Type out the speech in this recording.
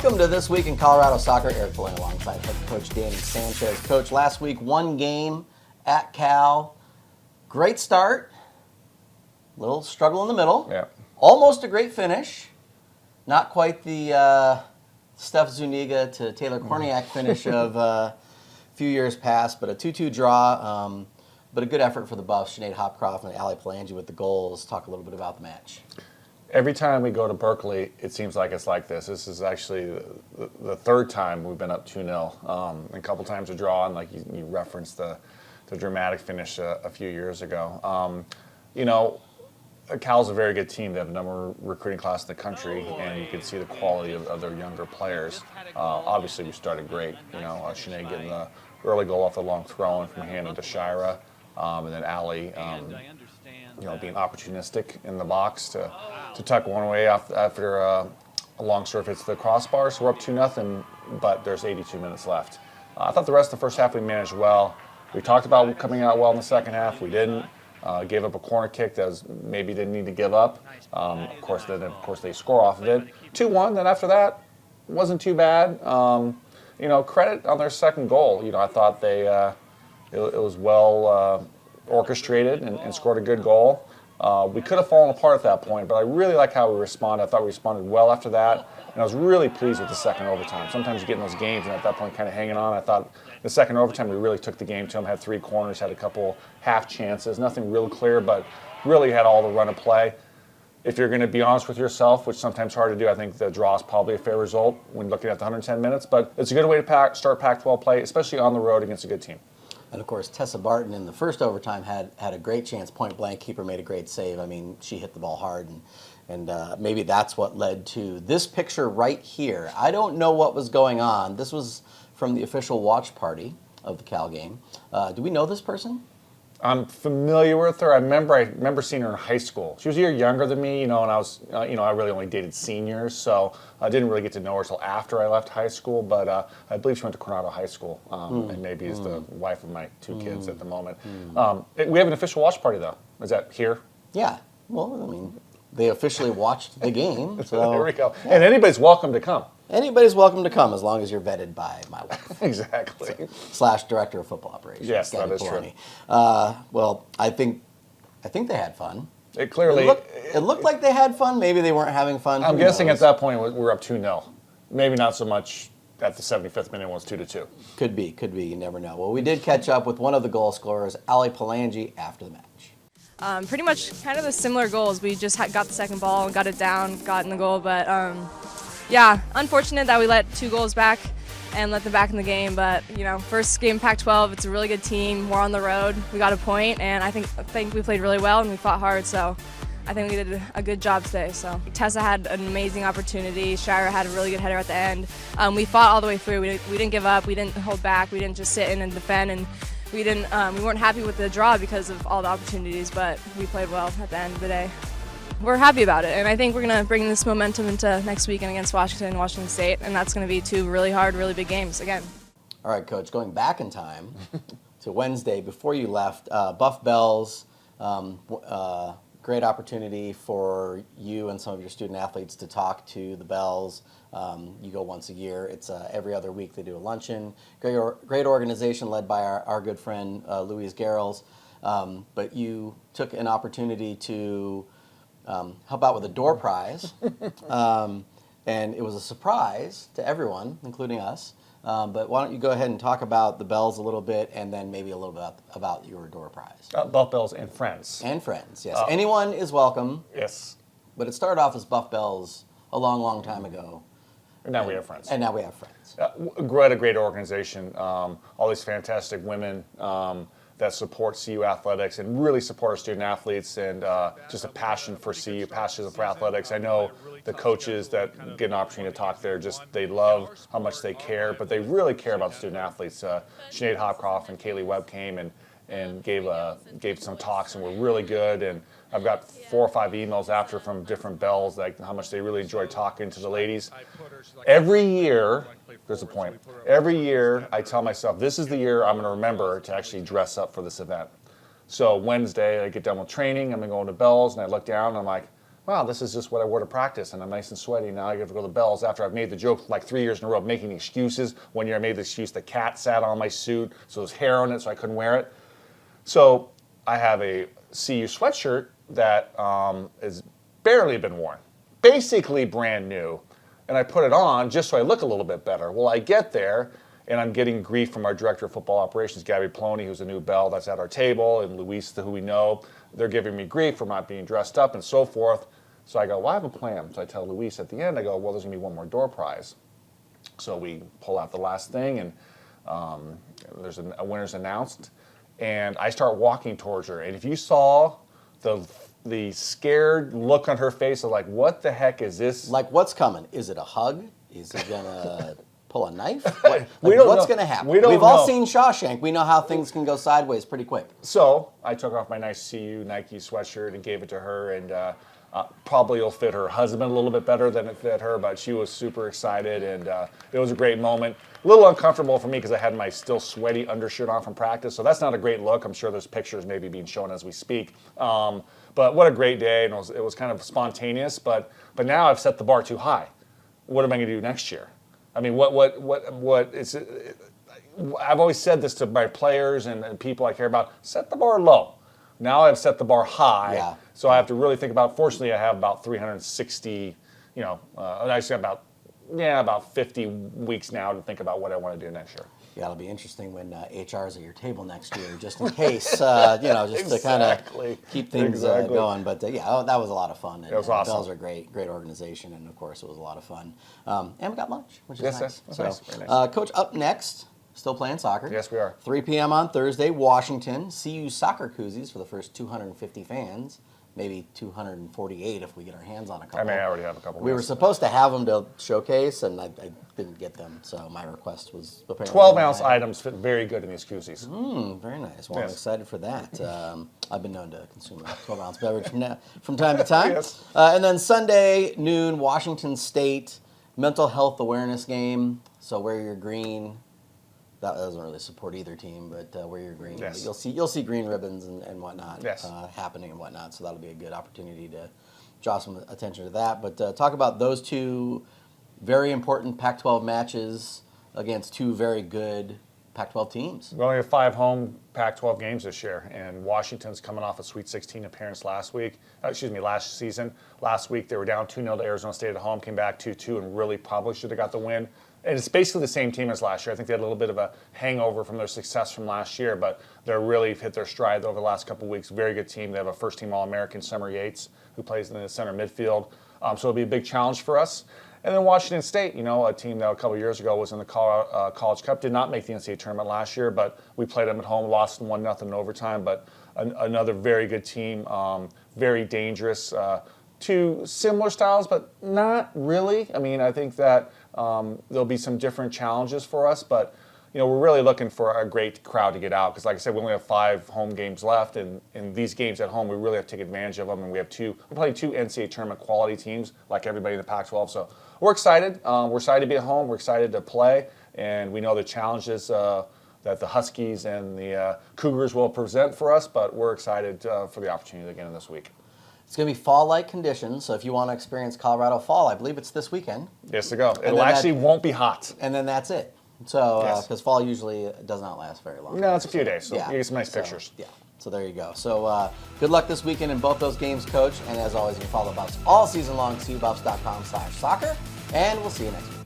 Welcome to This Week in Colorado Soccer. Eric Belen alongside head coach Danny Sanchez. Coach, last week, one game at Cal. Great start. Little struggle in the middle. Yeah. Almost a great finish. Not quite the Steph Zuniga to Taylor Korniak finish of a few years past, but a 2-2 draw. But a good effort for the Buffs. Sinead Hopcroft and Ali Palangi with the goals. Talk a little bit about the match. Every time we go to Berkeley, it seems like it's like this. This is actually the third time we've been up 2-0. A couple times a draw, and like you referenced the dramatic finish a few years ago. Cal's a very good team. They have a number of recruiting class in the country, and you can see the quality of their younger players. Obviously, we started great. Sinead getting the early goal off the long throw-in from Hannah to Shira, and then Ali, being opportunistic in the box to tuck one away after a long serve hits the crossbar. So we're up 2-0, but there's 82 minutes left. I thought the rest of the first half we managed well. We talked about coming out well in the second half. We didn't. Gave up a corner kick that maybe didn't need to give up. Of course, they score off of it. 2-1. Then after that, wasn't too bad. Credit on their second goal. I thought it was well orchestrated and scored a good goal. We could have fallen apart at that point, but I really like how we responded. I thought we responded well after that, and I was really pleased with the second overtime. Sometimes you get in those games and at that point kind of hanging on. I thought the second overtime we really took the game to them, had 3 corners, had a couple half chances, nothing real clear, but really had all the run of play. If you're going to be honest with yourself, which is sometimes hard to do, I think the draw is probably a fair result when looking at the 110 minutes, but it's a good way to start Pac-12 play, especially on the road against a good team. And of course, Tessa Barton in the first overtime had a great chance. Point blank, keeper made a great save. I mean, she hit the ball hard, and maybe that's what led to this picture right here. I don't know what was going on. This was from the official watch party of the Cal game. Do we know this person? I'm familiar with her. I remember seeing her in high school. She was a year younger than me, and I was, I really only dated seniors, so I didn't really get to know her until after I left high school. But I believe she went to Coronado High School, and maybe is the wife of my 2 kids at the moment. We have an official watch party though. Is that here? Yeah. Well, I mean, they officially watched the game. So there we go. Yeah. And anybody's welcome to come. Anybody's welcome to come as long as you're vetted by my wife. Exactly. / director of football operations. Yes, Gabby that is Poloni. true. Well, I think they had fun. It looked like they had fun. Maybe they weren't having fun. I'm guessing at that point we're up 2-0. Maybe not so much at the 75th minute when it's 2-2. Could be. You never know. Well, we did catch up with one of the goal scorers, Ali Palangi, after the match. Pretty much kind of the similar goals. We just got the second ball, got it down, got in the goal. But yeah, unfortunate that we let 2 goals back and let them back in the game. But first game Pac-12, it's a really good team. We're on the road. We got a point, and I think we played really well and we fought hard. So I think we did a good job today. So Tessa had an amazing opportunity. Shira had a really good header at the end. We fought all the way through. We didn't give up. We didn't hold back. We didn't just sit in and defend. And we weren't happy with the draw because of all the opportunities, but we played well at the end of the day. We're happy about it, and I think we're going to bring this momentum into next weekend against Washington and Washington State, and that's going to be 2 really hard, really big games again. All right, Coach, going back in time to Wednesday before you left, Buff Bells, great opportunity for you and some of your student athletes to talk to the Bells. You go once a year. It's every other week they do a luncheon. Great organization led by our good friend Louise Garrels. But you took an opportunity to help out with a door prize. And it was a surprise to everyone, including us. But why don't you go ahead and talk about the Bells a little bit, and then maybe a little bit about your door prize. Buff Bells and friends. And friends, yes. Anyone is welcome. Yes. But it started off as Buff Bells a long, long time ago. And now we have friends. And now we have friends. A great organization. All these fantastic women that support CU athletics and really support our student athletes, and just a passion for CU, passion for athletics. I know the coaches that get an opportunity to talk there, they love how much they care, but they really care about student athletes. Sinead Hopcroft and Kaylee Webb came and gave some talks and were really good. And I've got 4 or 5 emails after from different Bells, like how much they really enjoy talking to the ladies. Every year, there's a point. Every year, I tell myself, this is the year I'm going to remember to actually dress up for this event. So Wednesday, I get done with training, I'm going to go into Bells, and I look down, and I'm like, wow, this is just what I wore to practice, and I'm nice and sweaty. Now I get to go to the Bells after I've made the joke like 3 years in a row of making excuses. One year I made the excuse the cat sat on my suit, so there was hair on it, so I couldn't wear it. So I have a CU sweatshirt that has barely been worn, basically brand new, and I put it on just so I look a little bit better. Well, I get there, and I'm getting grief from our director of football operations, Gabby Ploney, who's a new Bell that's at our table, and Luis, who we know. They're giving me grief for not being dressed up and so forth. So I go, well, I have a plan. So I tell Luis at the end, I go, well, there's going to be one more door prize. So we pull out the last thing, and there's a winner's announced. And I start walking towards her. And if you saw the scared look on her face of like, what the heck is this? Like, what's coming? Is it a hug? Is it going to pull a knife? We don't what's know. going to happen? We've all seen Shawshank. We know how things can go sideways pretty quick. So I took off my nice CU Nike sweatshirt and gave it to her, and probably it'll fit her husband a little bit better than it fit her, but she was super excited, and it was a great moment. A little uncomfortable for me because I had my still sweaty undershirt on from practice, so that's not a great look. I'm sure there's pictures maybe being shown as we speak. But what a great day, and it was kind of spontaneous, but now I've set the bar too high. What am I going to do next year? I mean, what is it? I've always said this to my players and people I care about, set the bar low. Now I've set the bar high, so I have to really think about, fortunately I have about 360, actually about 50 weeks now to think about what I want to do next year. Yeah, it'll be interesting when HR's at your table next year, just in case, just to kind of keep things going. But that was a lot of fun. And, it was awesome. Bells are great organization, and of course it was a lot of fun. And we got lunch, which is nice. Yes, So, nice. Very nice. Coach, up next, still playing soccer. Yes, we are. 3 p.m. on Thursday, Washington. CU soccer koozies for the first 250 fans. Maybe 248 if we get our hands on a couple. I may already have a couple. We were supposed to have them to showcase, and I didn't get them, so my request was apparently 12-ounce items fit very good in these koozies. Very nice. Well, I'm Yes. excited for that. I've been known to consume a 12-ounce beverage from time to time. Yes. And then Sunday, noon, Washington State, mental health awareness game. So wear your green. That doesn't really support either team, but wear your green. Yes. But you'll see green ribbons and whatnot Yes. happening and whatnot. So that'll be a good opportunity to draw some attention to that. But talk about those two very important Pac-12 matches against two very good Pac-12 teams. We only have 5 home Pac-12 games this year, and Washington's coming off a Sweet 16 appearance last season. Last week they were down 2-0 to Arizona State at home, came back 2-2, and really probably should have got the win. And it's basically the same team as last year. I think they had a little bit of a hangover from their success from last year, but they're really hit their stride over the last couple of weeks. Very good team. They have a first-team All-American, Summer Yates, who plays in the center midfield. So it'll be a big challenge for us. And then Washington State, a team that a couple of years ago was in the College Cup, did not make the NCAA tournament last year, but we played them at home, lost 1-0 in overtime. But another very good team, very dangerous. Two similar styles, but not really. I mean, I think that there'll be some different challenges for us, but we're really looking for a great crowd to get out because, like I said, we only have 5 home games left, and in these games at home, we really have to take advantage of them. And we're playing 2 NCAA tournament quality teams, like everybody in the Pac-12. So we're excited. We're excited to be at home. We're excited to play, and we know the challenges that the Huskies and the Cougars will present for us. But we're excited for the opportunity again this week. It's going to be fall-like conditions, so if you want to experience Colorado fall, I believe it's this weekend. Yes, to go. It actually won't be hot. And then that's it. So, Yes. because fall usually does not last very long. No, it's a few days, so Yeah. you get some nice pictures. Yeah, so there you go. So good luck this weekend in both those games, Coach. And as always, you can follow Buffs all season long, cubuffs.com/soccer. And we'll see you next week.